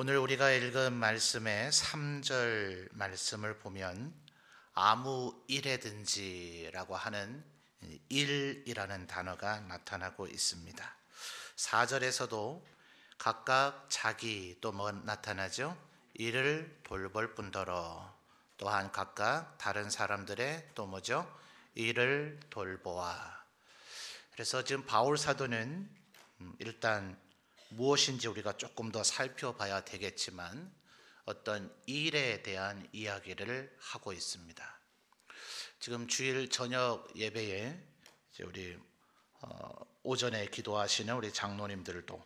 오늘 우리가 읽은 말씀의 3절 말씀을 보면 아무 일에든지라고 하는 일이라는 단어가 나타나고 있습니다. 4절에서도 각각 자기 또 뭐 나타나죠? 일을 돌볼 뿐더러 또한 각각 다른 사람들의 또 뭐죠? 일을 돌보아. 그래서 지금 바울 사도는 일단 무엇인지 우리가 조금 더 살펴봐야 되겠지만 어떤 일에 대한 이야기를 하고 있습니다. 지금 주일 저녁 예배에 이제 우리 오전에 기도하시는 우리 장로님들도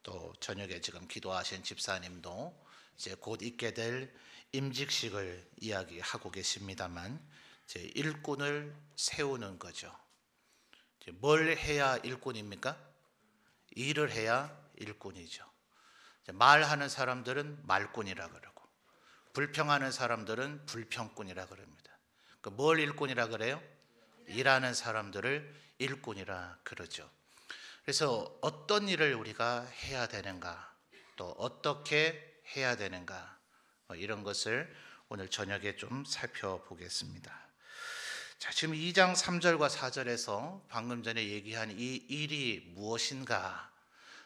또 저녁에 지금 기도하신 집사님도 이제 곧 있게 될 임직식을 이야기하고 계십니다만 이제 일꾼을 세우는 거죠. 이제 뭘 해야 일꾼입니까? 일을 해야 일꾼이죠. 말하는 사람들은 말꾼이라 그러고 불평하는 사람들은 불평꾼이라 그럽니다. 뭘 일꾼이라 그래요? 일하는 사람들을 일꾼이라 그러죠. 그래서 어떤 일을 우리가 해야 되는가, 또 어떻게 해야 되는가, 이런 것을 오늘 저녁에 좀 살펴보겠습니다. 자, 지금 2장 3절과 4절에서 방금 전에 얘기한 이 일이 무엇인가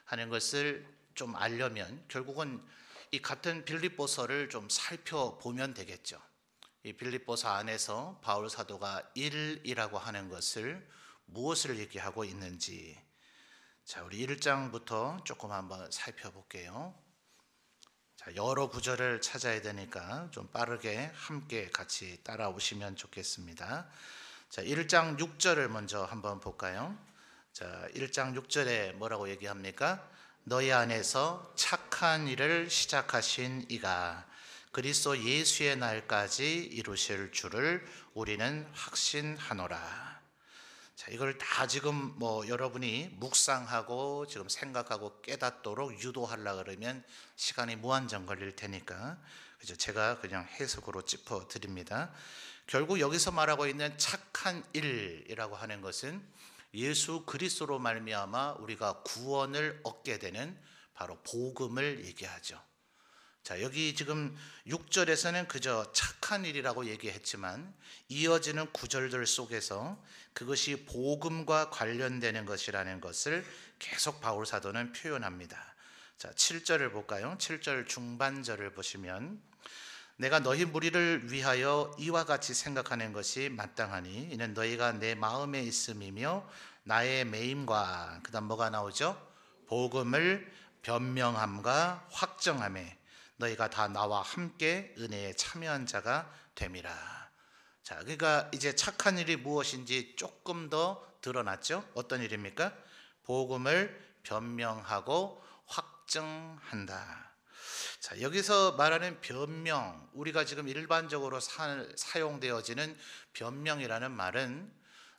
하는 것을 좀 알려면 결국은 이 같은 빌립보서를 좀 살펴보면 되겠죠. 이 빌립보서 안에서 바울 사도가 일이라고 하는 것을 무엇을 얘기하고 있는지, 자, 우리 1장부터 조금 한번 살펴볼게요. 자, 여러 구절을 찾아야 되니까 좀 빠르게 함께 같이 따라오시면 좋겠습니다. 자, 1장 6절을 먼저 한번 볼까요? 자, 1장 6절에 뭐라고 얘기합니까? 너희 안에서 착한 일을 시작하신 이가 그리스도 예수의 날까지 이루실 줄을 우리는 확신하노라. 자, 이걸 다 지금 여러분이 묵상하고 지금 생각하고 깨닫도록 유도하려고 그러면 시간이 무한정 걸릴 테니까 그죠? 제가 그냥 해석으로 짚어 드립니다. 결국 여기서 말하고 있는 착한 일이라고 하는 것은 예수 그리스도로 말미암아 우리가 구원을 얻게 되는 바로 복음을 얘기하죠. 자, 여기 지금 6절에서는 그저 착한 일이라고 얘기했지만 이어지는 구절들 속에서 그것이 복음과 관련되는 것이라는 것을 계속 바울 사도는 표현합니다. 자, 7절을 볼까요? 7절 중반절을 보시면 내가 너희 무리를 위하여 이와 같이 생각하는 것이 마땅하니 이는 너희가 내 마음에 있음이며 나의 매임과 그 다음 뭐가 나오죠? 복음을 변명함과 확정함에 너희가 다 나와 함께 은혜에 참여한 자가 됨이라. 자, 그러니까 이제 착한 일이 무엇인지 조금 더 드러났죠? 어떤 일입니까? 복음을 변명하고 확정한다. 자, 여기서 말하는 변명, 우리가 지금 일반적으로 사용되어지는 변명이라는 말은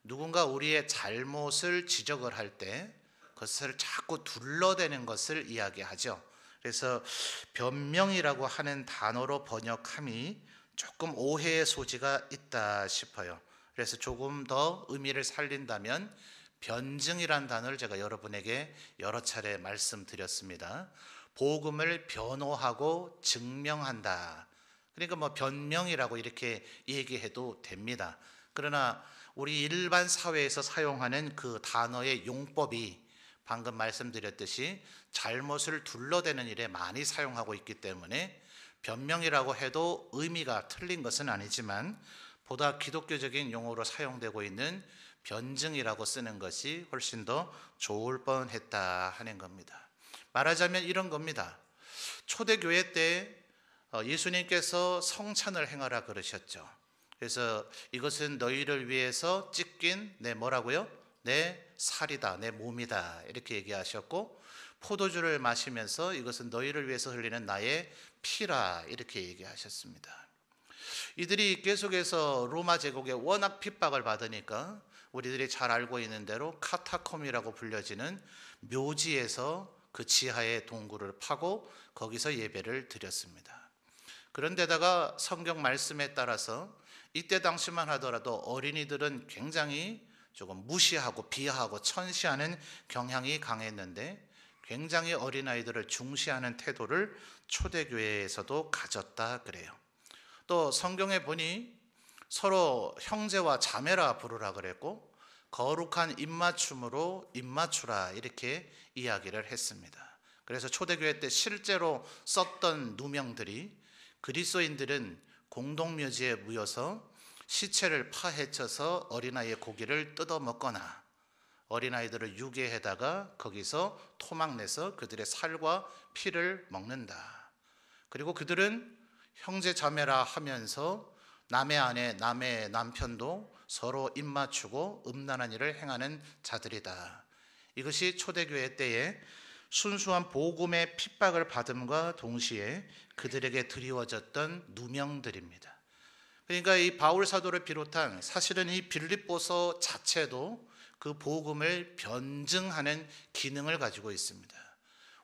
누군가 우리의 잘못을 지적을 할 때 그것을 자꾸 둘러대는 것을 이야기하죠. 그래서 변명이라고 하는 단어로 번역함이 조금 오해의 소지가 있다 싶어요. 그래서 조금 더 의미를 살린다면 변증이란 단어를 제가 여러분에게 여러 차례 말씀드렸습니다. 복음을 변호하고 증명한다. 그러니까 변명이라고 이렇게 얘기해도 됩니다. 그러나 우리 일반 사회에서 사용하는 그 단어의 용법이 방금 말씀드렸듯이 잘못을 둘러대는 일에 많이 사용하고 있기 때문에 변명이라고 해도 의미가 틀린 것은 아니지만 보다 기독교적인 용어로 사용되고 있는 변증이라고 쓰는 것이 훨씬 더 좋을 뻔했다 하는 겁니다. 말하자면 이런 겁니다. 초대교회 때 예수님께서 성찬을 행하라 그러셨죠. 그래서 이것은 너희를 위해서 찢긴 내 뭐라고요? 내 살이다, 내 몸이다 이렇게 얘기하셨고, 포도주를 마시면서 이것은 너희를 위해서 흘리는 나의 피라 이렇게 얘기하셨습니다. 이들이 계속해서 로마 제국에 워낙 핍박을 받으니까 우리들이 잘 알고 있는 대로 카타콤이라고 불려지는 묘지에서 그 지하에 동굴을 파고 거기서 예배를 드렸습니다. 그런데다가 성경 말씀에 따라서 이때 당시만 하더라도 어린이들은 굉장히 조금 무시하고 비하하고 천시하는 경향이 강했는데 굉장히 어린아이들을 중시하는 태도를 초대교회에서도 가졌다 그래요. 또 성경에 보니 서로 형제와 자매라 부르라 그랬고 거룩한 입맞춤으로 입맞추라 이렇게 이야기를 했습니다. 그래서 초대교회 때 실제로 썼던 누명들이 그리스도인들은 공동묘지에 모여서 시체를 파헤쳐서 어린아이의 고기를 뜯어 먹거나 어린아이들을 유괴해다가 거기서 토막내서 그들의 살과 피를 먹는다. 그리고 그들은 형제 자매라 하면서 남의 아내 남의 남편도 서로 입맞추고 음란한 일을 행하는 자들이다. 이것이 초대교회 때에 순수한 복음의 핍박을 받음과 동시에 그들에게 드리워졌던 누명들입니다. 그러니까 이 바울 사도를 비롯한 사실은 이 빌립보서 자체도 그 복음을 변증하는 기능을 가지고 있습니다.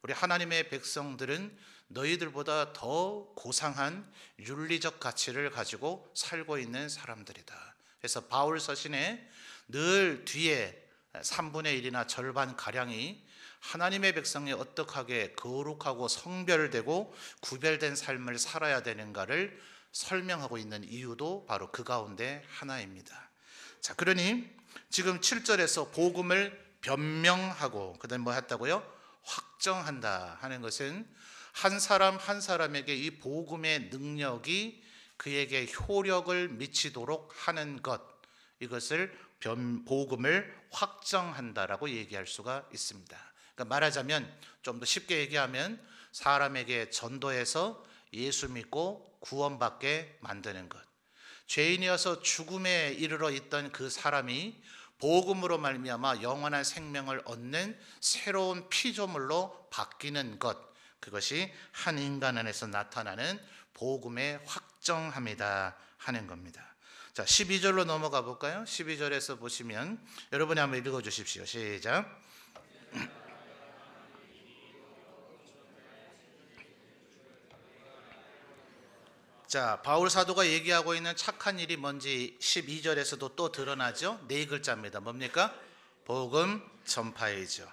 우리 하나님의 백성들은 너희들보다 더 고상한 윤리적 가치를 가지고 살고 있는 사람들이다. 그래서 바울 서신에 늘 뒤에 3분의 1이나 절반 가량이 하나님의 백성이 어떻게 거룩하고 성별되고 구별된 삶을 살아야 되는가를 설명하고 있는 이유도 바로 그 가운데 하나입니다. 자, 그러니 지금 7절에서 복음을 변명하고 그다음에 뭐 했다고요? 확정한다 하는 것은 한 사람 한 사람에게 이 복음의 능력이 그에게 효력을 미치도록 하는 것, 이것을 복음을 확정한다라고 얘기할 수가 있습니다. 그러니까 말하자면 좀 더 쉽게 얘기하면 사람에게 전도해서 예수 믿고 구원받게 만드는 것, 죄인이어서 죽음에 이르러 있던 그 사람이 복음으로 말미암아 영원한 생명을 얻는 새로운 피조물로 바뀌는 것, 그것이 한 인간 안에서 나타나는 복음의 확정함이다 하는 겁니다. 자, 12절로 넘어가 볼까요? 12절에서 보시면 여러분이 한번 읽어 주십시오. 시작. 자, 바울 사도가 얘기하고 있는 착한 일이 뭔지 12절에서도 또 드러나죠. 네 글자입니다. 뭡니까? 복음 전파이죠.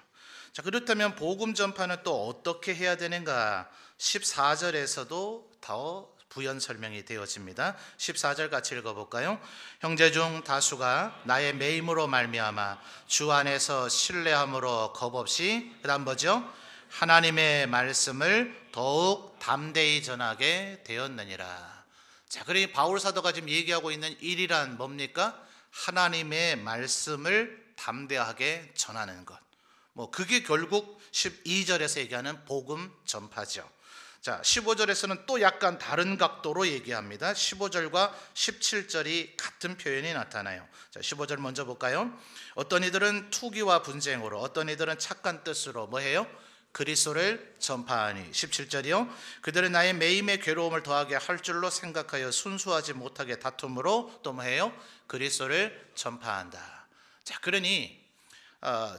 자, 그렇다면 복음 전파는 또 어떻게 해야 되는가? 14절에서도 더 부연 설명이 되어집니다. 14절 같이 읽어볼까요? 형제 중 다수가 나의 매임으로 말미암아 주 안에서 신뢰함으로 겁없이, 그 다음 뭐죠? 하나님의 말씀을 더욱 담대히 전하게 되었느니라. 자, 그러니 바울 사도가 지금 얘기하고 있는 일이란 뭡니까? 하나님의 말씀을 담대하게 전하는 것. 뭐 그게 결국 12절에서 얘기하는 복음 전파죠. 자, 15절에서는 또 약간 다른 각도로 얘기합니다. 15절과 17절이 같은 표현이 나타나요. 자, 15절 먼저 볼까요? 어떤 이들은 투기와 분쟁으로, 어떤 이들은 착한 뜻으로 뭐해요? 그리스도를 전파하니. 17절이요. 그들은 나의 매임의 괴로움을 더하게 할 줄로 생각하여 순수하지 못하게 다툼으로 또 뭐해요? 그리스도를 전파한다. 자, 그러니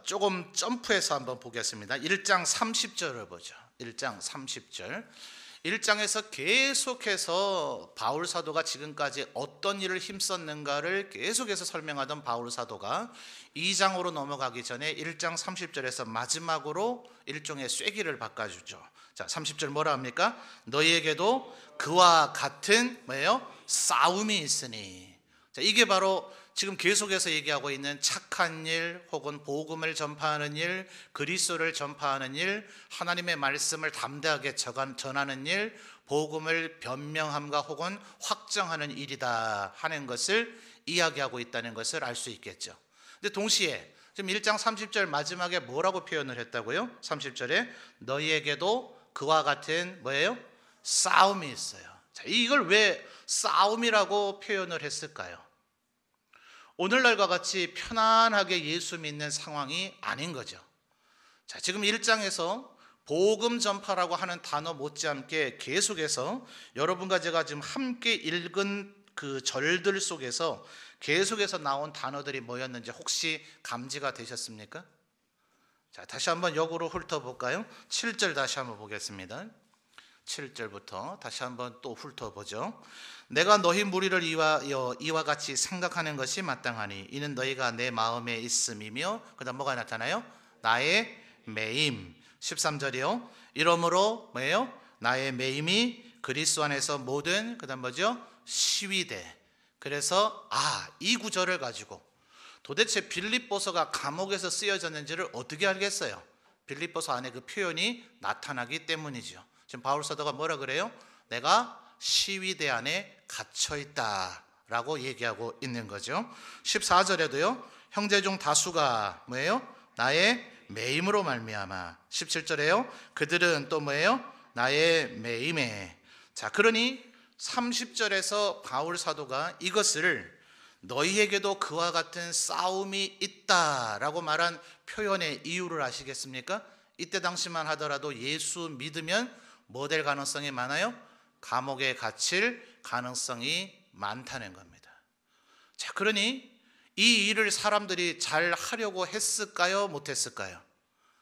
조금 점프해서 한번 보겠습니다. 1장 30절을 보죠. 1장 30절. 1장에서 계속해서 바울 사도가 지금까지 어떤 일을 힘썼는가를 계속해서 설명하던 바울 사도가 2장으로 넘어가기 전에 1장 30절에서 마지막으로 일종의 쐐기를 바꿔주죠. 자, 30절 뭐라 합니까? 너희에게도 그와 같은 뭐예요? 싸움이 있으니. 자, 이게 바로 지금 계속해서 얘기하고 있는 착한 일 혹은 복음을 전파하는 일, 그리스도를 전파하는 일, 하나님의 말씀을 담대하게 전하는 일, 복음을 변명함과 혹은 확정하는 일이다 하는 것을 이야기하고 있다는 것을 알 수 있겠죠. 근데 동시에 지금 1장 30절 마지막에 뭐라고 표현을 했다고요? 30절에 너희에게도 그와 같은 뭐예요? 싸움이 있어요. 자, 이걸 왜 싸움이라고 표현을 했을까요? 오늘날과 같이 편안하게 예수 믿는 상황이 아닌 거죠. 자, 지금 1장에서 복음 전파라고 하는 단어 못지않게 계속해서 여러분과 제가 지금 함께 읽은 그 절들 속에서 계속해서 나온 단어들이 뭐였는지 혹시 감지가 되셨습니까? 자, 다시 한번 역으로 훑어볼까요? 7절 다시 한번 보겠습니다. 7절부터 다시 한번 또 훑어보죠. 내가 너희 무리를 이와 같이 생각하는 것이 마땅하니 이는 너희가 내 마음에 있음이며, 그 다음 뭐가 나타나요? 나의 매임, 13절이요. 이러므로 뭐예요? 나의 매임이 그리스도 안에서 모든 그다음 뭐죠? 시위대. 그래서 이 구절을 가지고 도대체 빌립보서가 감옥에서 쓰여졌는지를 어떻게 알겠어요? 빌립보서 안에 그 표현이 나타나기 때문이죠. 지금 바울 사도가 뭐라 그래요? 내가 시위대 안에 갇혀 있다라고 얘기하고 있는 거죠. 14절에도요. 형제 중 다수가 뭐예요? 나의 매임으로 말미암아. 17절에요. 그들은 또 뭐예요? 나의 매임에. 자, 그러니 30절에서 바울 사도가 이것을 너희에게도 그와 같은 싸움이 있다라고 말한 표현의 이유를 아시겠습니까? 이때 당시만 하더라도 예수 믿으면 뭐 될 가능성이 많아요? 감옥에 갇힐 가능성이 많다는 겁니다. 자, 그러니 이 일을 사람들이 잘 하려고 했을까요? 못했을까요?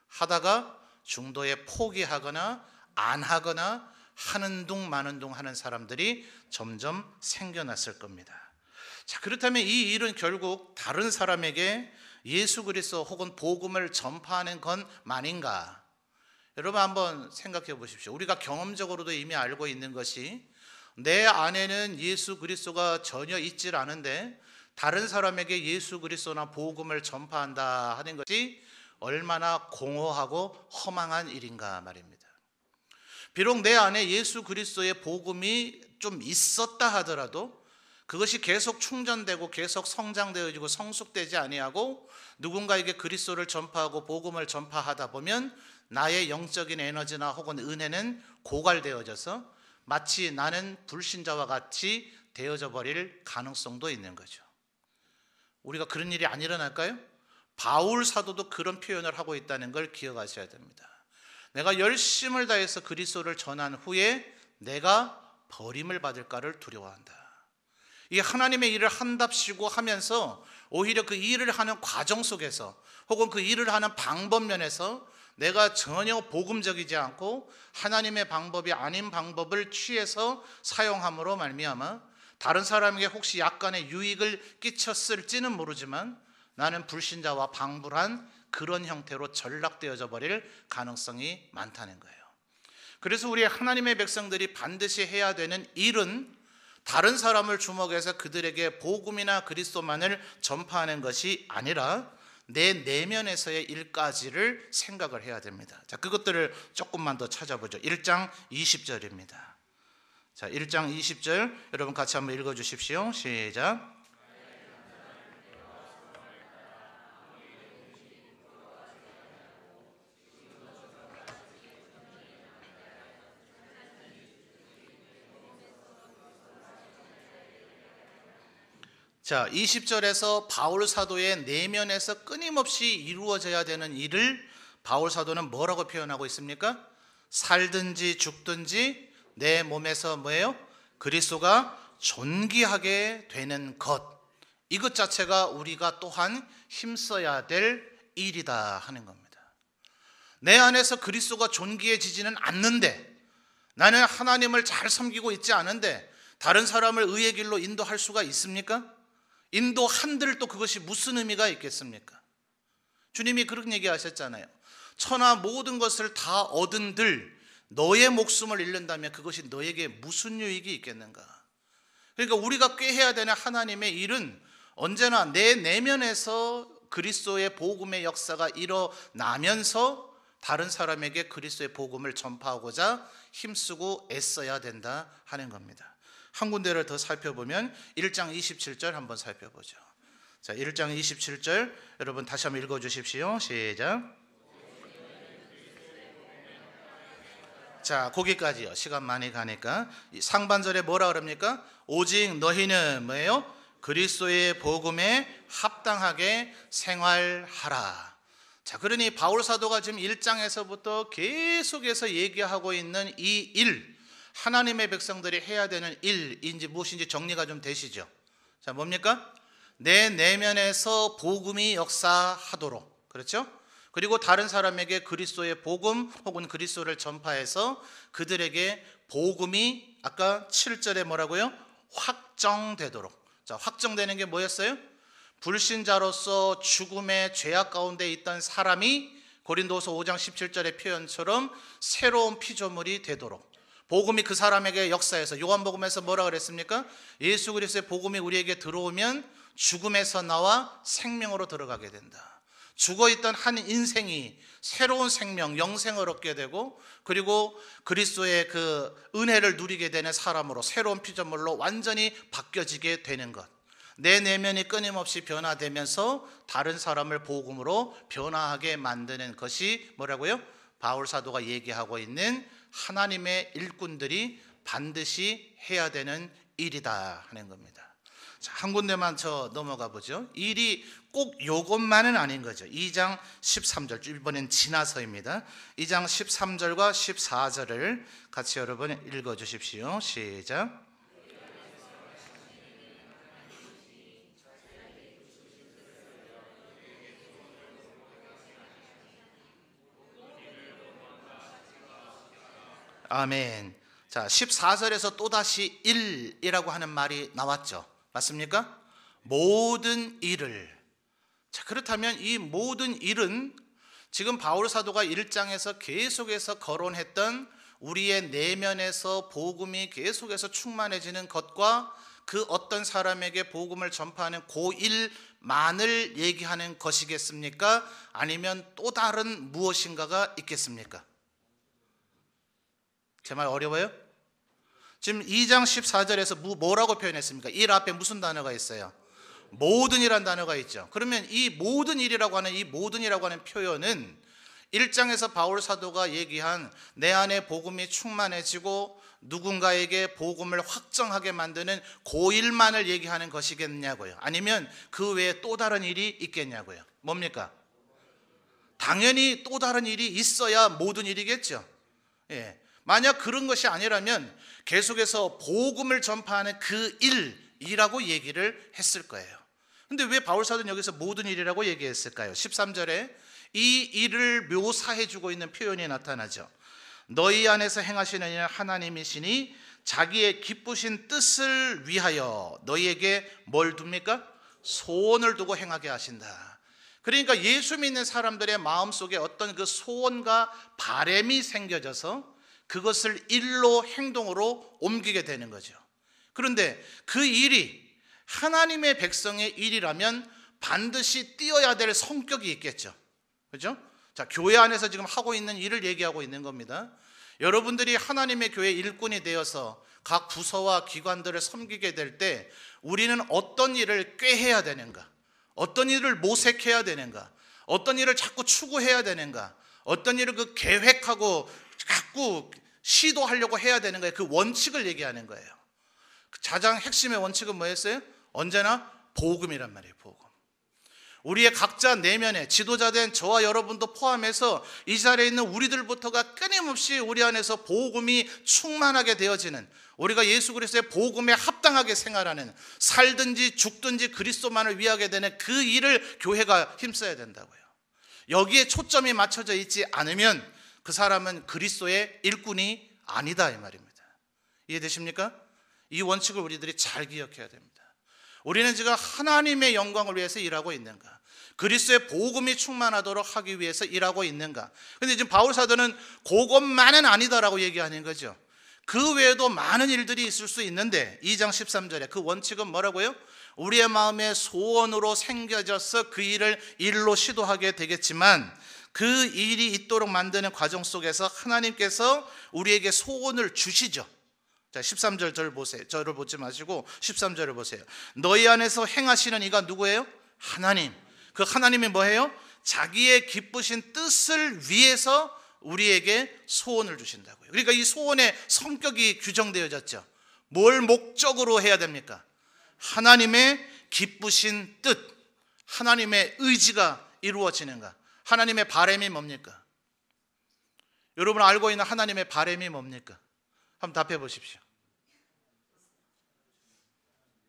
하다가 중도에 포기하거나 안 하거나 하는 둥 마는 둥 하는 사람들이 점점 생겨났을 겁니다. 자, 그렇다면 이 일은 결국 다른 사람에게 예수 그리스도 혹은 복음을 전파하는 것만인가? 여러분 한번 생각해 보십시오. 우리가 경험적으로도 이미 알고 있는 것이 내 안에는 예수 그리스도가 전혀 있질 않은데 다른 사람에게 예수 그리스도나 복음을 전파한다 하는 것이 얼마나 공허하고 허망한 일인가 말입니다. 비록 내 안에 예수 그리스도의 복음이 좀 있었다 하더라도 그것이 계속 충전되고 계속 성장되어지고 성숙되지 아니하고 누군가에게 그리스도를 전파하고 복음을 전파하다 보면 나의 영적인 에너지나 혹은 은혜는 고갈되어져서 마치 나는 불신자와 같이 되어져 버릴 가능성도 있는 거죠. 우리가 그런 일이 안 일어날까요? 바울 사도도 그런 표현을 하고 있다는 걸 기억하셔야 됩니다. 내가 열심을 다해서 그리스도를 전한 후에 내가 버림을 받을까를 두려워한다. 이 하나님의 일을 한답시고 하면서 오히려 그 일을 하는 과정 속에서 혹은 그 일을 하는 방법 면에서 내가 전혀 복음적이지 않고 하나님의 방법이 아닌 방법을 취해서 사용함으로 말미암아 다른 사람에게 혹시 약간의 유익을 끼쳤을지는 모르지만 나는 불신자와 방불한 그런 형태로 전락되어져 버릴 가능성이 많다는 거예요. 그래서 우리 하나님의 백성들이 반드시 해야 되는 일은 다른 사람을 주목해서 그들에게 복음이나 그리스도만을 전파하는 것이 아니라 내 내면에서의 일까지를 생각을 해야 됩니다. 자, 그것들을 조금만 더 찾아보죠. 1장 20절입니다. 자, 1장 20절 여러분 같이 한번 읽어 주십시오. 시작. 자, 20절에서 바울 사도의 내면에서 끊임없이 이루어져야 되는 일을 바울 사도는 뭐라고 표현하고 있습니까? 살든지 죽든지 내 몸에서 뭐예요? 그리스도가 존귀하게 되는 것. 이것 자체가 우리가 또한 힘써야 될 일이다 하는 겁니다. 내 안에서 그리스도가 존귀해지지는 않는데 나는 하나님을 잘 섬기고 있지 않은데 다른 사람을 의의 길로 인도할 수가 있습니까? 인도한들 또 그것이 무슨 의미가 있겠습니까? 주님이 그런 얘기하셨잖아요. 천하 모든 것을 다 얻은들 너의 목숨을 잃는다면 그것이 너에게 무슨 유익이 있겠는가? 그러니까 우리가 꾀해야 되는 하나님의 일은 언제나 내 내면에서 그리스도의 복음의 역사가 일어나면서 다른 사람에게 그리스도의 복음을 전파하고자 힘쓰고 애써야 된다 하는 겁니다. 한 군데를 더 살펴보면 1장 27절 한번 살펴보죠. 자, 1장 27절 여러분 다시 한번 읽어 주십시오. 시작. 자, 거기까지요. 시간 많이 가니까 상반절에 뭐라 그럽니까? 오직 너희는 뭐예요? 그리스도의 복음에 합당하게 생활하라. 자, 그러니 바울 사도가 지금 1장에서부터 계속해서 얘기하고 있는 이 일, 하나님의 백성들이 해야 되는 일인지 무엇인지 정리가 좀 되시죠? 자, 뭡니까? 내 내면에서 복음이 역사하도록, 그렇죠? 그리고 다른 사람에게 그리스도의 복음 혹은 그리스도를 전파해서 그들에게 복음이 아까 7절에 뭐라고요? 확정되도록. 자, 확정되는 게 뭐였어요? 불신자로서 죽음의 죄악 가운데 있던 사람이 고린도서 5장 17절의 표현처럼 새로운 피조물이 되도록 복음이 그 사람에게 역사해서 요한복음에서 뭐라 그랬습니까? 예수 그리스도의 복음이 우리에게 들어오면 죽음에서 나와 생명으로 들어가게 된다. 죽어있던 한 인생이 새로운 생명, 영생을 얻게 되고 그리고 그리스도의 그 은혜를 누리게 되는 사람으로 새로운 피조물로 완전히 바뀌어지게 되는 것. 내 내면이 끊임없이 변화되면서 다른 사람을 복음으로 변화하게 만드는 것이 뭐라고요? 바울 사도가 얘기하고 있는 하나님의 일꾼들이 반드시 해야 되는 일이다 하는 겁니다. 자, 한 군데만 저 넘어가 보죠. 일이 꼭 요것만은 아닌 거죠. 2장 13절, 이번엔 지나서입니다. 2장 13절과 14절을 같이 여러분 읽어주십시오. 시작. 아멘. 자, 14절에서 또다시 일이라고 하는 말이 나왔죠. 맞습니까? 모든 일을. 자, 그렇다면 이 모든 일은 지금 바울 사도가 1장에서 계속해서 거론했던 우리의 내면에서 복음이 계속해서 충만해지는 것과 그 어떤 사람에게 복음을 전파하는 그 일만을 얘기하는 것이겠습니까? 아니면 또 다른 무엇인가가 있겠습니까? 제 말 어려워요? 지금 2장 14절에서 뭐라고 표현했습니까? 일 앞에 무슨 단어가 있어요? 모든 이란 단어가 있죠. 그러면 이 모든 일이라고 하는 이 모든이라고 하는 표현은 1장에서 바울 사도가 얘기한 내 안에 복음이 충만해지고 누군가에게 복음을 확정하게 만드는 그 일만을 얘기하는 것이겠냐고요? 아니면 그 외에 또 다른 일이 있겠냐고요? 뭡니까? 당연히 또 다른 일이 있어야 모든 일이겠죠. 예. 만약 그런 것이 아니라면 계속해서 복음을 전파하는 그 일이라고 얘기를 했을 거예요. 근데 왜 바울 사도는 여기서 모든 일이라고 얘기했을까요? 13절에 이 일을 묘사해 주고 있는 표현이 나타나죠. 너희 안에서 행하시는 이는 하나님이시니 자기의 기쁘신 뜻을 위하여 너희에게 뭘 둡니까? 소원을 두고 행하게 하신다. 그러니까 예수 믿는 사람들의 마음속에 어떤 그 소원과 바램이 생겨져서 그것을 일로 행동으로 옮기게 되는 거죠. 그런데 그 일이 하나님의 백성의 일이라면 반드시 띄어야 될 성격이 있겠죠. 그렇죠? 자, 교회 안에서 지금 하고 있는 일을 얘기하고 있는 겁니다. 여러분들이 하나님의 교회 일꾼이 되어서 각 부서와 기관들을 섬기게 될 때 우리는 어떤 일을 꾀해야 되는가? 어떤 일을 모색해야 되는가? 어떤 일을 자꾸 추구해야 되는가? 어떤 일을 그 계획하고 자꾸 시도하려고 해야 되는 거예요. 그 원칙을 얘기하는 거예요. 가장 핵심의 원칙은 뭐였어요? 언제나 복음이란 말이에요. 복음. 우리의 각자 내면에 지도자된 저와 여러분도 포함해서 이 자리에 있는 우리들부터가 끊임없이 우리 안에서 복음이 충만하게 되어지는, 우리가 예수 그리스도의 복음에 합당하게 생활하는, 살든지 죽든지 그리스도만을 위하게 되는 그 일을 교회가 힘써야 된다고요. 여기에 초점이 맞춰져 있지 않으면 그 사람은 그리스도의 일꾼이 아니다 이 말입니다. 이해되십니까? 이 원칙을 우리들이 잘 기억해야 됩니다. 우리는 지금 하나님의 영광을 위해서 일하고 있는가? 그리스도의 복음이 충만하도록 하기 위해서 일하고 있는가? 근데 지금 바울 사도는 그것만은 아니다라고 얘기하는 거죠. 그 외에도 많은 일들이 있을 수 있는데 2장 13절에 그 원칙은 뭐라고요? 우리의 마음에 소원으로 생겨져서 그 일을 일로 시도하게 되겠지만 그 일이 있도록 만드는 과정 속에서 하나님께서 우리에게 소원을 주시죠. 자, 13절 저를 보세요. 저를 보지 마시고 13절을 보세요. 너희 안에서 행하시는 이가 누구예요? 하나님. 그 하나님이 뭐예요? 자기의 기쁘신 뜻을 위해서 우리에게 소원을 주신다고요. 그러니까 이 소원의 성격이 규정되어졌죠. 뭘 목적으로 해야 됩니까? 하나님의 기쁘신 뜻, 하나님의 의지가 이루어지는가? 하나님의 바람이 뭡니까? 여러분 알고 있는 하나님의 바람이 뭡니까? 한번 답해 보십시오.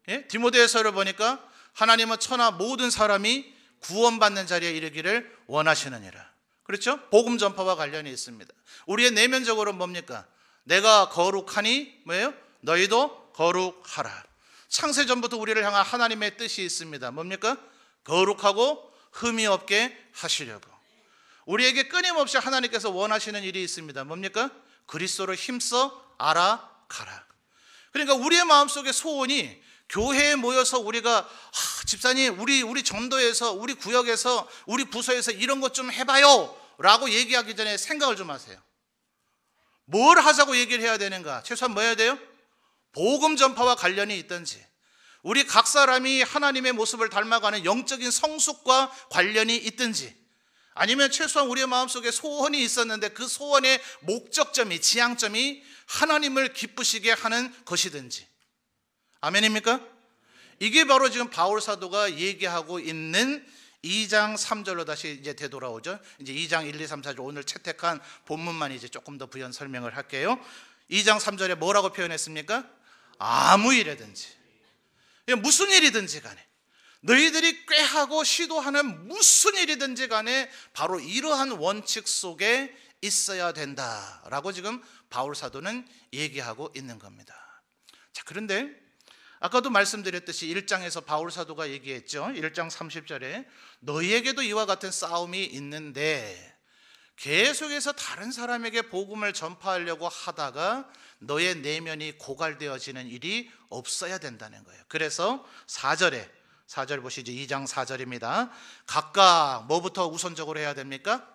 예? 디모데후서를 보니까 하나님은 천하 모든 사람이 구원받는 자리에 이르기를 원하시느니라. 그렇죠? 복음 전파와 관련이 있습니다. 우리의 내면적으로 뭡니까? 내가 거룩하니 뭐예요? 너희도 거룩하라. 창세전부터 우리를 향한 하나님의 뜻이 있습니다. 뭡니까? 거룩하고 흠이 없게 하시려고. 우리에게 끊임없이 하나님께서 원하시는 일이 있습니다. 뭡니까? 그리스도를 힘써 알아가라. 그러니까 우리의 마음속에 소원이 교회에 모여서 우리가 집사님 우리 전도에서 우리 구역에서 우리 부서에서 이런 것 좀 해봐요 라고 얘기하기 전에 생각을 좀 하세요. 뭘 하자고 얘기를 해야 되는가? 최소한 뭐 해야 돼요? 복음 전파와 관련이 있든지, 우리 각 사람이 하나님의 모습을 닮아가는 영적인 성숙과 관련이 있든지, 아니면 최소한 우리의 마음속에 소원이 있었는데 그 소원의 목적점이, 지향점이 하나님을 기쁘시게 하는 것이든지. 아멘입니까? 이게 바로 지금 바울 사도가 얘기하고 있는 2장 3절로 다시 이제 되돌아오죠. 이제 2장 1, 2, 3, 4절 오늘 채택한 본문만 이제 조금 더 부연 설명을 할게요. 2장 3절에 뭐라고 표현했습니까? 아무 일이든지, 무슨 일이든지 간에, 너희들이 꾀하고 시도하는 무슨 일이든지 간에 바로 이러한 원칙 속에 있어야 된다라고 지금 바울 사도는 얘기하고 있는 겁니다. 자, 그런데 아까도 말씀드렸듯이 1장에서 바울 사도가 얘기했죠. 1장 30절에 너희에게도 이와 같은 싸움이 있는데 계속해서 다른 사람에게 복음을 전파하려고 하다가 너의 내면이 고갈되어지는 일이 없어야 된다는 거예요. 그래서 4절 보시죠. 2장 4절입니다. 각각 뭐부터 우선적으로 해야 됩니까?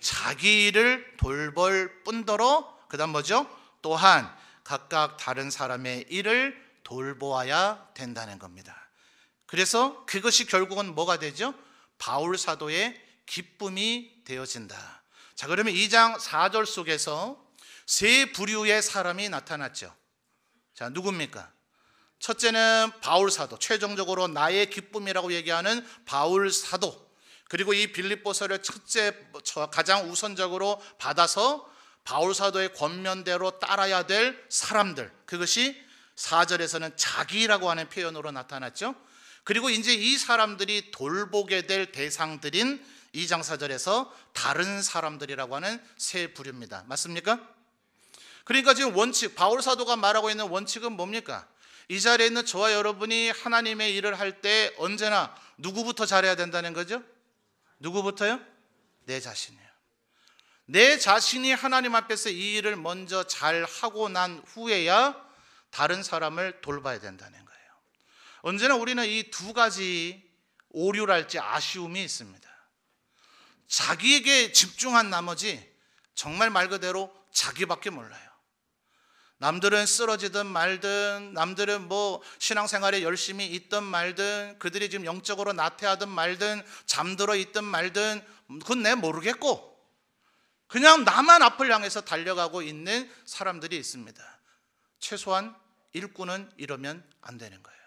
자기 일을 돌볼 뿐더러, 그 다음 뭐죠? 또한 각각 다른 사람의 일을 돌보아야 된다는 겁니다. 그래서 그것이 결국은 뭐가 되죠? 바울 사도의 기쁨이 되어진다. 자, 그러면 2장 4절 속에서 세 부류의 사람이 나타났죠. 자, 누굽니까? 첫째는 바울 사도, 최종적으로 나의 기쁨이라고 얘기하는 바울 사도, 그리고 이 빌립보서를 가장 우선적으로 받아서 바울 사도의 권면대로 따라야 될 사람들, 그것이 4절에서는 자기라고 하는 표현으로 나타났죠. 그리고 이제 이 사람들이 돌보게 될 대상들인 2장 4절에서 다른 사람들이라고 하는 세 부류입니다. 맞습니까? 그러니까 지금 원칙, 바울 사도가 말하고 있는 원칙은 뭡니까? 이 자리에 있는 저와 여러분이 하나님의 일을 할 때 언제나 누구부터 잘해야 된다는 거죠? 누구부터요? 내 자신이에요. 내 자신이 하나님 앞에서 이 일을 먼저 잘 하고 난 후에야 다른 사람을 돌봐야 된다는 거예요. 언제나 우리는 이 두 가지 오류랄지 아쉬움이 있습니다. 자기에게 집중한 나머지 정말 말 그대로 자기밖에 몰라요. 남들은 쓰러지든 말든, 남들은 뭐 신앙생활에 열심히 있든 말든, 그들이 지금 영적으로 나태하든 말든, 잠들어 있든 말든, 그건 내 모르겠고 그냥 나만 앞을 향해서 달려가고 있는 사람들이 있습니다. 최소한 일꾼은 이러면 안 되는 거예요.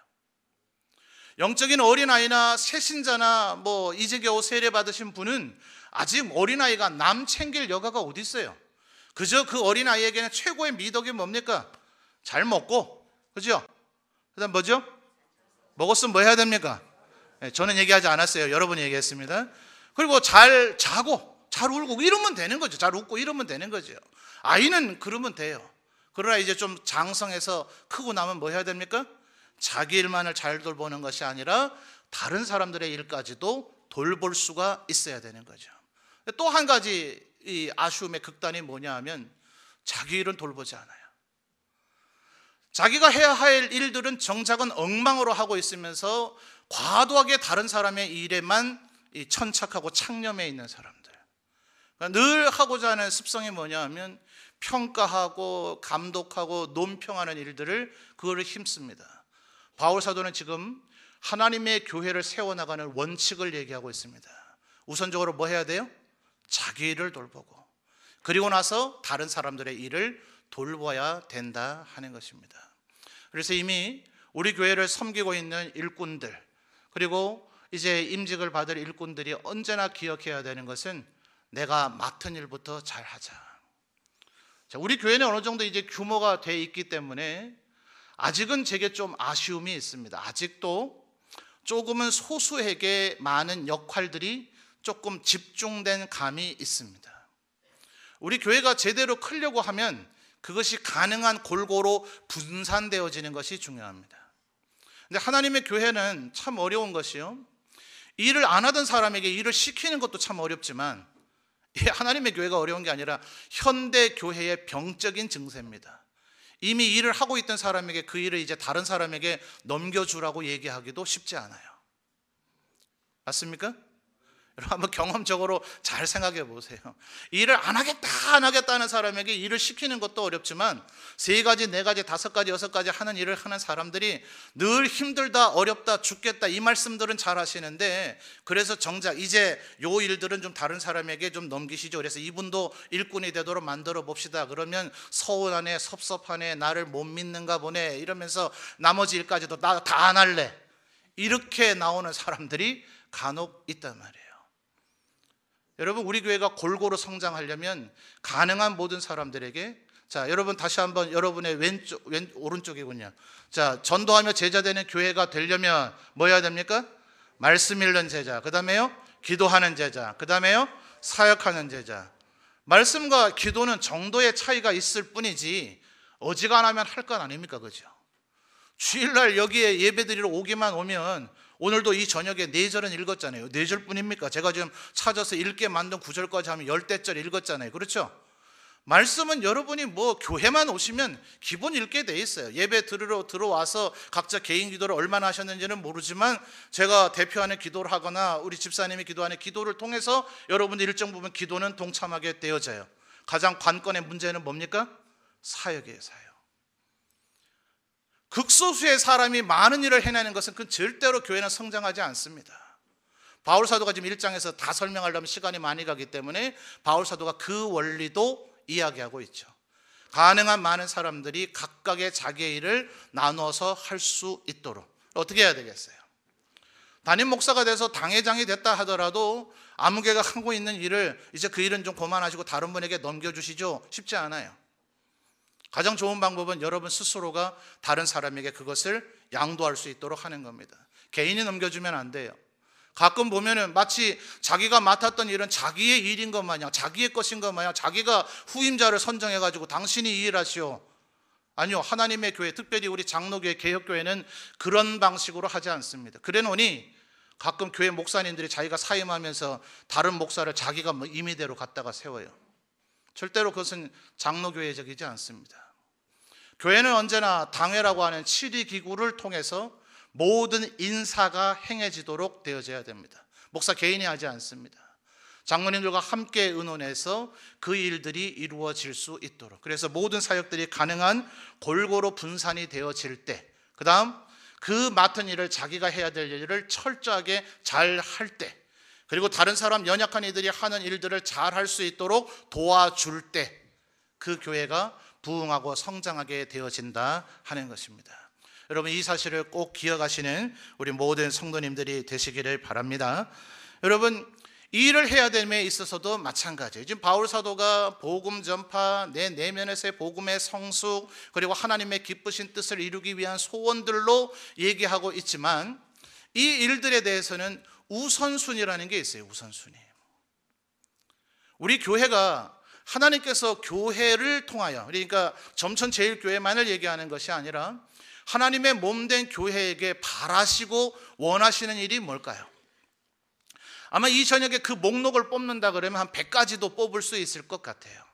영적인 어린아이나 새신자나 뭐 이제 겨우 세례 받으신 분은 아직 어린아이가 남 챙길 여가가 어디 있어요? 그저 그 어린아이에게는 최고의 미덕이 뭡니까? 잘 먹고, 그죠? 그 다음 뭐죠? 먹었으면 뭐 해야 됩니까? 저는 얘기하지 않았어요. 여러분이 얘기했습니다. 그리고 잘 자고 잘 울고 이러면 되는 거죠. 잘 웃고 이러면 되는 거죠. 아이는 그러면 돼요. 그러나 이제 좀 장성해서 크고 나면 뭐 해야 됩니까? 자기 일만을 잘 돌보는 것이 아니라 다른 사람들의 일까지도 돌볼 수가 있어야 되는 거죠. 또 한 가지 이 아쉬움의 극단이 뭐냐 하면 자기 일은 돌보지 않아요. 자기가 해야 할 일들은 정작은 엉망으로 하고 있으면서 과도하게 다른 사람의 일에만 천착하고 창념해 있는 사람들. 그러니까 늘 하고자 하는 습성이 뭐냐 하면 평가하고 감독하고 논평하는 일들을 그거를 힘씁니다. 바울 사도는 지금 하나님의 교회를 세워나가는 원칙을 얘기하고 있습니다. 우선적으로 뭐 해야 돼요? 자기 일을 돌보고 그리고 나서 다른 사람들의 일을 돌봐야 된다 하는 것입니다. 그래서 이미 우리 교회를 섬기고 있는 일꾼들, 그리고 이제 임직을 받을 일꾼들이 언제나 기억해야 되는 것은 내가 맡은 일부터 잘 하자. 자, 우리 교회는 어느 정도 이제 규모가 돼 있기 때문에 아직은 제게 좀 아쉬움이 있습니다. 아직도 조금은 소수에게 많은 역할들이 조금 집중된 감이 있습니다. 우리 교회가 제대로 크려고 하면 그것이 가능한 골고루 분산되어지는 것이 중요합니다. 근데 하나님의 교회는 참 어려운 것이요, 일을 안 하던 사람에게 일을 시키는 것도 참 어렵지만 하나님의 교회가 어려운 게 아니라 현대 교회의 병적인 증세입니다. 이미 일을 하고 있던 사람에게 그 일을 이제 다른 사람에게 넘겨주라고 얘기하기도 쉽지 않아요. 맞습니까? 여러분 한번 경험적으로 잘 생각해 보세요. 일을 안 하겠다 하는 사람에게 일을 시키는 것도 어렵지만 3가지, 4가지, 5가지, 6가지 하는 일을 하는 사람들이 늘 힘들다, 어렵다, 죽겠다 이 말씀들은 잘 하시는데, 그래서 정작 이제 요 일들은 좀 다른 사람에게 좀 넘기시죠. 그래서 이분도 일꾼이 되도록 만들어 봅시다. 그러면 서운하네, 섭섭하네, 나를 못 믿는가 보네 이러면서 나머지 일까지도 나 다 안 할래, 이렇게 나오는 사람들이 간혹 있단 말이에요. 여러분 우리 교회가 골고루 성장하려면 가능한 모든 사람들에게, 자 여러분 다시 한번 여러분의 오른쪽이군요. 자, 전도하며 제자되는 교회가 되려면 뭐 해야 됩니까? 말씀 읽는 제자, 그 다음에요 기도하는 제자, 그 다음에요 사역하는 제자. 말씀과 기도는 정도의 차이가 있을 뿐이지 어지간하면 할 건 아닙니까? 그죠? 주일날 여기에 예배드리러 오기만 오면 오늘도 이 저녁에 4절은 읽었잖아요. 4절 뿐입니까? 제가 지금 찾아서 읽게 만든 9절까지 하면 10대절 읽었잖아요. 그렇죠? 말씀은 여러분이 뭐 교회만 오시면 기본 읽게 돼 있어요. 예배 들으러 들어와서 각자 개인 기도를 얼마나 하셨는지는 모르지만 제가 대표하는 기도를 하거나 우리 집사님이 기도하는 기도를 통해서 여러분들 일정 부분 기도는 동참하게 되어져요. 가장 관건의 문제는 뭡니까? 사역이에요. 사역. 극소수의 사람이 많은 일을 해내는 것은 그 절대로 교회는 성장하지 않습니다. 바울 사도가 지금 1장에서 다 설명하려면 시간이 많이 가기 때문에 바울 사도가 그 원리도 이야기하고 있죠. 가능한 많은 사람들이 각각의 자기의 일을 나눠서 할 수 있도록 어떻게 해야 되겠어요? 담임 목사가 돼서 당회장이 됐다 하더라도 아무개가 하고 있는 일을 이제 그 일은 좀 그만하시고 다른 분에게 넘겨주시죠. 쉽지 않아요. 가장 좋은 방법은 여러분 스스로가 다른 사람에게 그것을 양도할 수 있도록 하는 겁니다. 개인이 넘겨주면 안 돼요. 가끔 보면은 마치 자기가 맡았던 일은 자기의 일인 것 마냥, 자기의 것인 것 마냥 자기가 후임자를 선정해가지고 당신이 이 일하시오. 아니요, 하나님의 교회, 특별히 우리 장로교회, 개혁교회는 그런 방식으로 하지 않습니다. 그래놓으니 가끔 교회 목사님들이 자기가 사임하면서 다른 목사를 자기가 임의대로 갖다가 세워요. 절대로 그것은 장로교회적이지 않습니다. 교회는 언제나 당회라고 하는 7위 기구를 통해서 모든 인사가 행해지도록 되어져야 됩니다. 목사 개인이 하지 않습니다. 장로님들과 함께 의논해서 그 일들이 이루어질 수 있도록, 그래서 모든 사역들이 가능한 골고루 분산이 되어질 때, 그 다음 그 맡은 일을 자기가 해야 될 일을 철저하게 잘 할 때, 그리고 다른 사람 연약한 이들이 하는 일들을 잘 할 수 있도록 도와줄 때 그 교회가 부흥하고 성장하게 되어진다 하는 것입니다. 여러분 이 사실을 꼭 기억하시는 우리 모든 성도님들이 되시기를 바랍니다. 여러분 이 일을 해야 됨에 있어서도 마찬가지예요. 지금 바울 사도가 복음 전파, 내 내면에서의 복음의 성숙, 그리고 하나님의 기쁘신 뜻을 이루기 위한 소원들로 얘기하고 있지만 이 일들에 대해서는 우선순위라는 게 있어요. 우선순위. 우리 교회가 하나님께서 교회를 통하여, 그러니까 점천제일교회만을 얘기하는 것이 아니라 하나님의 몸된 교회에게 바라시고 원하시는 일이 뭘까요? 아마 이 저녁에 그 목록을 뽑는다 그러면 한 100가지도 뽑을 수 있을 것 같아요.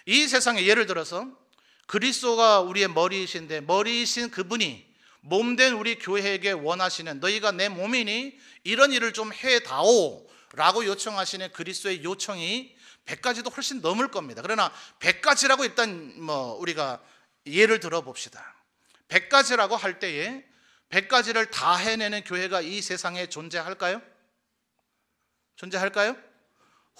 이 세상에 예를 들어서 그리스도가 우리의 머리이신데 머리이신 그분이 몸된 우리 교회에게 원하시는, 너희가 내 몸이니 이런 일을 좀 해다오 라고 요청하시는 그리스도의 요청이 100가지도 훨씬 넘을 겁니다. 그러나 100가지라고 일단 우리가 예를 들어 봅시다. 100가지라고 할 때에 100가지를 다 해내는 교회가 이 세상에 존재할까요? 존재할까요?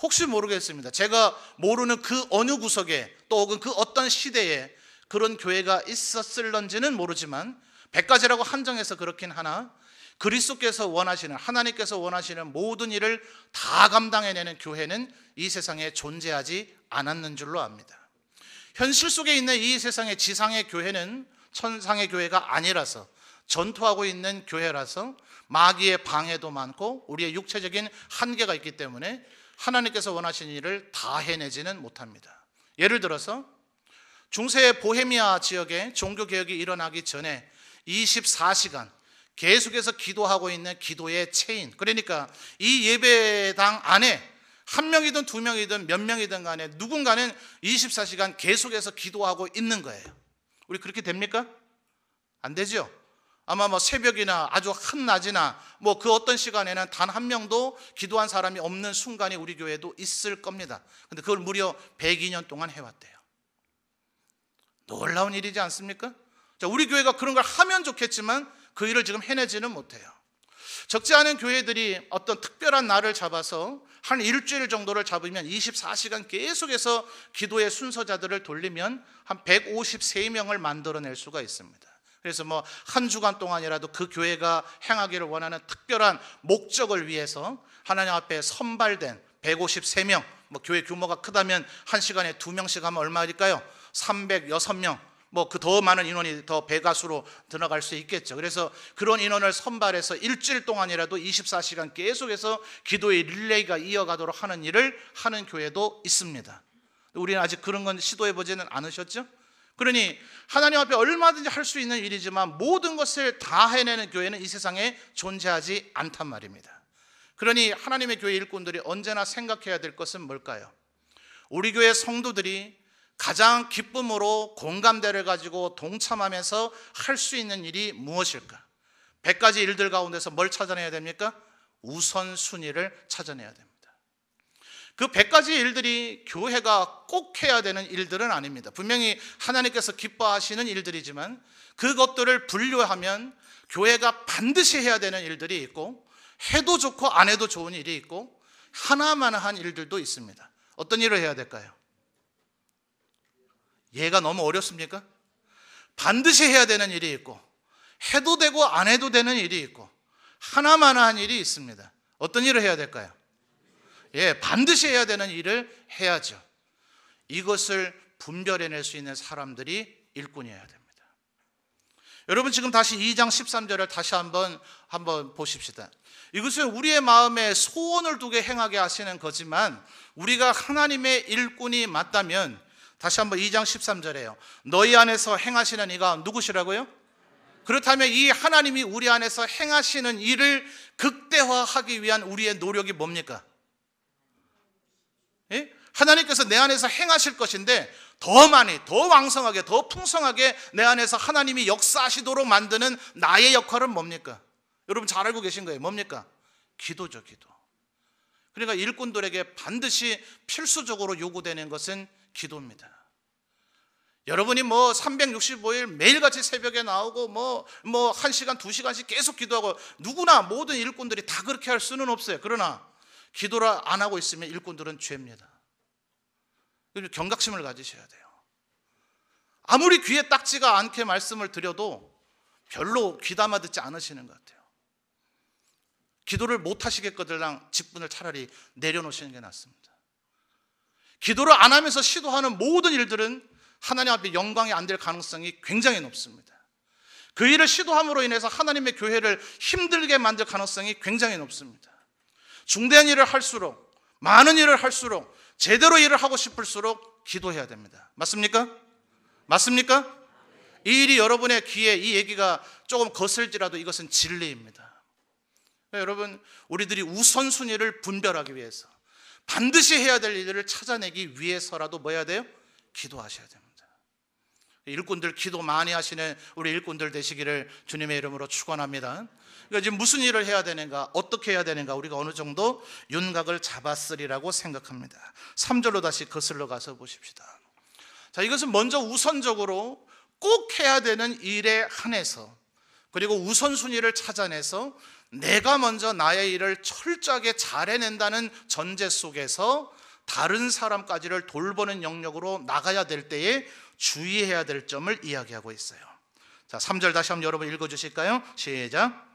혹시 모르겠습니다. 제가 모르는 그 어느 구석에 또 혹은 그 어떤 시대에 그런 교회가 있었을런지는 모르지만 100가지라고 한정해서 그렇긴 하나 그리스도께서 원하시는, 하나님께서 원하시는 모든 일을 다 감당해내는 교회는 이 세상에 존재하지 않았는 줄로 압니다. 현실 속에 있는 이 세상의 지상의 교회는 천상의 교회가 아니라서, 전투하고 있는 교회라서 마귀의 방해도 많고 우리의 육체적인 한계가 있기 때문에 하나님께서 원하시는 일을 다 해내지는 못합니다. 예를 들어서 중세의 보헤미아 지역에 종교개혁이 일어나기 전에 24시간 계속해서 기도하고 있는 기도의 체인, 그러니까 이 예배당 안에 한 명이든 두 명이든 몇 명이든 간에 누군가는 24시간 계속해서 기도하고 있는 거예요. 우리 그렇게 됩니까? 안 되죠. 아마 뭐 새벽이나 아주 한낮이나 뭐 그 어떤 시간에는 단 한 명도 기도한 사람이 없는 순간이 우리 교회도 있을 겁니다. 근데 그걸 무려 102년 동안 해왔대요. 놀라운 일이지 않습니까? 자, 우리 교회가 그런 걸 하면 좋겠지만 그 일을 지금 해내지는 못해요. 적지 않은 교회들이 어떤 특별한 날을 잡아서 한 일주일 정도를 잡으면 24시간 계속해서 기도의 순서자들을 돌리면 한 153명을 만들어낼 수가 있습니다. 그래서 뭐 한 주간 동안이라도 그 교회가 행하기를 원하는 특별한 목적을 위해서 하나님 앞에 선발된 153명, 뭐 교회 규모가 크다면 한 시간에 2명씩 하면 얼마일까요? 306명, 뭐 그 더 많은 인원이 더 배가수로 들어갈 수 있겠죠. 그래서 그런 인원을 선발해서 일주일 동안이라도 24시간 계속해서 기도의 릴레이가 이어가도록 하는 일을 하는 교회도 있습니다. 우리는 아직 그런 건 시도해보지는 않으셨죠? 그러니 하나님 앞에 얼마든지 할 수 있는 일이지만 모든 것을 다 해내는 교회는 이 세상에 존재하지 않단 말입니다. 그러니 하나님의 교회 일꾼들이 언제나 생각해야 될 것은 뭘까요? 우리 교회 성도들이 가장 기쁨으로 공감대를 가지고 동참하면서 할 수 있는 일이 무엇일까? 100가지 일들 가운데서 뭘 찾아내야 됩니까? 우선순위를 찾아내야 됩니다. 그 100가지 일들이 교회가 꼭 해야 되는 일들은 아닙니다. 분명히 하나님께서 기뻐하시는 일들이지만 그것들을 분류하면 교회가 반드시 해야 되는 일들이 있고 해도 좋고 안 해도 좋은 일이 있고 하나만 한 일들도 있습니다. 어떤 일을 해야 될까요? 얘가 너무 어렵습니까? 반드시 해야 되는 일이 있고 해도 되고 안 해도 되는 일이 있고 하나만 한 일이 있습니다. 어떤 일을 해야 될까요? 반드시 해야 되는 일을 해야죠. 이것을 분별해낼 수 있는 사람들이 일꾼이어야 됩니다. 여러분 지금 다시 2장 13절을 다시 한번 보십시다. 이것은 우리의 마음에 소원을 두게 행하게 하시는 거지만 우리가 하나님의 일꾼이 맞다면 다시 한번 2장 13절에요. 너희 안에서 행하시는 이가 누구시라고요? 그렇다면 이 하나님이 우리 안에서 행하시는 일을 극대화하기 위한 우리의 노력이 뭡니까? 하나님께서 내 안에서 행하실 것인데 더 많이, 더 왕성하게, 더 풍성하게 내 안에서 하나님이 역사하시도록 만드는 나의 역할은 뭡니까? 여러분 잘 알고 계신 거예요. 뭡니까? 기도죠, 기도. 그러니까 일꾼들에게 반드시 필수적으로 요구되는 것은 기도입니다. 여러분이 뭐 365일 매일같이 새벽에 나오고 뭐 1시간, 2시간씩 계속 기도하고 누구나 모든 일꾼들이 다 그렇게 할 수는 없어요. 그러나 기도를 안 하고 있으면 일꾼들은 죄입니다. 경각심을 가지셔야 돼요. 아무리 귀에 딱지가 않게 말씀을 드려도 별로 귀담아 듣지 않으시는 것 같아요. 기도를 못 하시겠거들랑 직분을 차라리 내려놓으시는 게 낫습니다. 기도를 안 하면서 시도하는 모든 일들은 하나님 앞에 영광이 안 될 가능성이 굉장히 높습니다. 그 일을 시도함으로 인해서 하나님의 교회를 힘들게 만들 가능성이 굉장히 높습니다. 중대한 일을 할수록, 많은 일을 할수록, 제대로 일을 하고 싶을수록 기도해야 됩니다. 맞습니까? 맞습니까? 이 일이 여러분의 귀에 이 얘기가 조금 거슬지라도 이것은 진리입니다. 여러분, 우리들이 우선순위를 분별하기 위해서 반드시 해야 될 일들을 찾아내기 위해서라도 뭐 해야 돼요? 기도하셔야 됩니다. 일꾼들 기도 많이 하시는 우리 일꾼들 되시기를 주님의 이름으로 축원합니다. 그러니까 지금 무슨 일을 해야 되는가, 어떻게 해야 되는가 우리가 어느 정도 윤곽을 잡았으리라고 생각합니다. 3절로 다시 거슬러 가서 보십시다. 자, 이것은 먼저 우선적으로 꼭 해야 되는 일에 한해서 그리고 우선순위를 찾아내서 내가 먼저 나의 일을 철저하게 잘 해낸다는 전제 속에서 다른 사람까지를 돌보는 영역으로 나가야 될 때에 주의해야 될 점을 이야기하고 있어요. 자, 3절 다시 한번 여러분 읽어주실까요? 시작.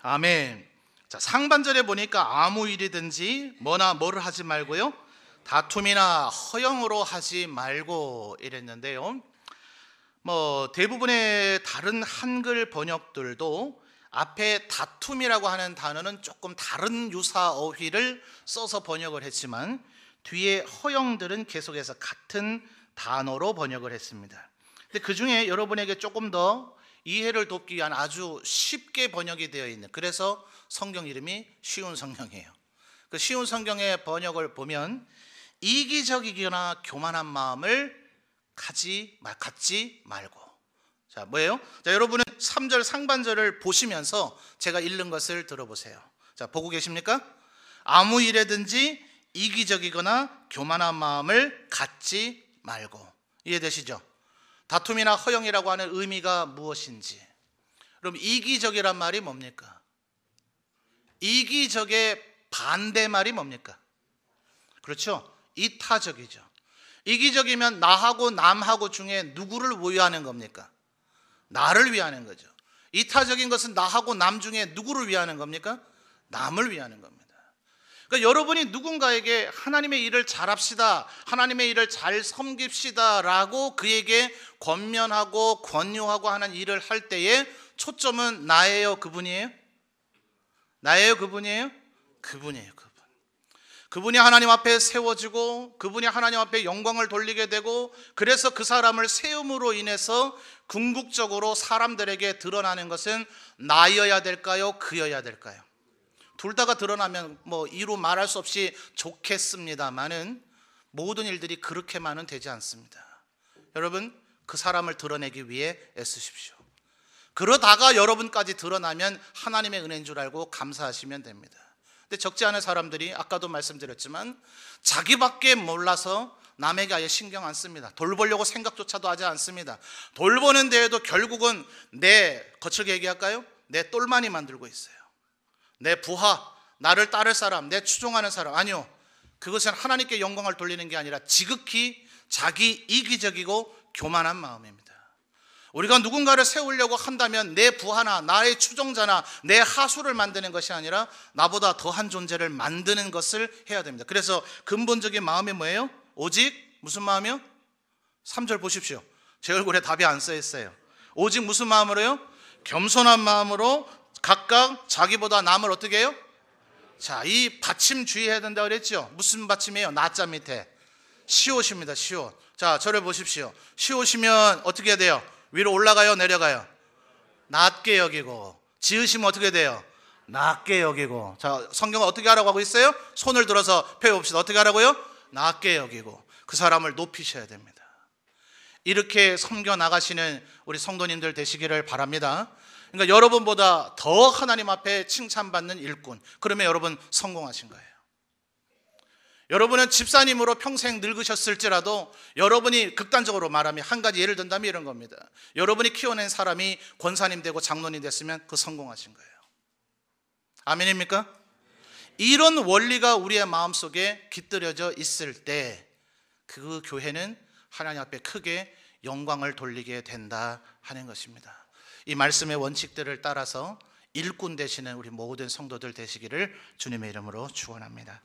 아멘. 자, 상반절에 보니까 아무 일이든지 뭐나 뭐를 하지 말고요, 다툼이나 허영으로 하지 말고 이랬는데요. 뭐 대부분의 다른 한글 번역들도 앞에 다툼이라고 하는 단어는 조금 다른 유사 어휘를 써서 번역을 했지만 뒤에 허영들은 계속해서 같은 단어로 번역을 했습니다. 근데 그 중에 여러분에게 조금 더 이해를 돕기 위한 아주 쉽게 번역이 되어 있는, 그래서 성경 이름이 쉬운 성경이에요. 그 쉬운 성경의 번역을 보면 이기적이거나 교만한 마음을 갖지 말고. 자, 뭐예요? 자, 여러분은 3절 상반절을 보시면서 제가 읽는 것을 들어보세요. 자, 보고 계십니까? 아무 일에든지 이기적이거나 교만한 마음을 갖지 말고. 이해되시죠? 다툼이나 허영이라고 하는 의미가 무엇인지. 그럼 이기적이란 말이 뭡니까? 이기적의 반대말이 뭡니까? 그렇죠? 이타적이죠. 이기적이면 나하고 남하고 중에 누구를 위하는 겁니까? 나를 위하는 거죠. 이타적인 것은 나하고 남 중에 누구를 위하는 겁니까? 남을 위하는 겁니다. 그러니까 여러분이 누군가에게 하나님의 일을 잘합시다, 하나님의 일을 잘 섬깁시다 라고 그에게 권면하고 권유하고 하는 일을 할 때에 초점은 나예요, 그분이에요? 나예요, 그분이에요? 그분이에요, 그분. 그분이 하나님 앞에 세워지고 그분이 하나님 앞에 영광을 돌리게 되고, 그래서 그 사람을 세움으로 인해서 궁극적으로 사람들에게 드러나는 것은 나여야 될까요? 그여야 될까요? 둘 다가 드러나면 뭐 이루 말할 수 없이 좋겠습니다만은 모든 일들이 그렇게만은 되지 않습니다. 여러분, 그 사람을 드러내기 위해 애쓰십시오. 그러다가 여러분까지 드러나면 하나님의 은혜인 줄 알고 감사하시면 됩니다. 근데 적지 않은 사람들이 아까도 말씀드렸지만 자기밖에 몰라서 남에게 아예 신경 안 씁니다. 돌보려고 생각조차도 하지 않습니다. 돌보는 데에도 결국은 거칠게 얘기할까요? 내 똘마니 만들고 있어요. 내 부하, 나를 따를 사람, 내 추종하는 사람. 아니요, 그것은 하나님께 영광을 돌리는 게 아니라 지극히 자기 이기적이고 교만한 마음입니다. 우리가 누군가를 세우려고 한다면 내 부하나 나의 추종자나 내 하수를 만드는 것이 아니라 나보다 더한 존재를 만드는 것을 해야 됩니다. 그래서 근본적인 마음이 뭐예요? 오직 무슨 마음이요? 3절 보십시오. 제 얼굴에 답이 안 써 있어요. 오직 무슨 마음으로요? 겸손한 마음으로 각각 자기보다 남을 어떻게 해요? 자, 이 받침 주의해야 된다고 그랬죠? 무슨 받침이에요? 나자 밑에 시옷입니다. 시옷. 자, 저를 보십시오. 시옷이면 어떻게 해야 돼요? 위로 올라가요? 내려가요? 낮게 여기고. 지으시면 어떻게 돼요? 낮게 여기고. 자, 성경은 어떻게 하라고 하고 있어요? 손을 들어서 펴봅시다. 어떻게 하라고요? 낮게 여기고. 그 사람을 높이셔야 됩니다. 이렇게 섬겨 나가시는 우리 성도님들 되시기를 바랍니다. 그러니까 여러분보다 더 하나님 앞에 칭찬받는 일꾼. 그러면 여러분 성공하신 거예요. 여러분은 집사님으로 평생 늙으셨을지라도 여러분이 극단적으로 말하면 한 가지 예를 든다면 이런 겁니다. 여러분이 키워낸 사람이 권사님 되고 장로님 됐으면 그 성공하신 거예요. 아멘입니까? 이런 원리가 우리의 마음속에 깃들여져 있을 때 그 교회는 하나님 앞에 크게 영광을 돌리게 된다 하는 것입니다. 이 말씀의 원칙들을 따라서 일꾼 되시는 우리 모든 성도들 되시기를 주님의 이름으로 축원합니다.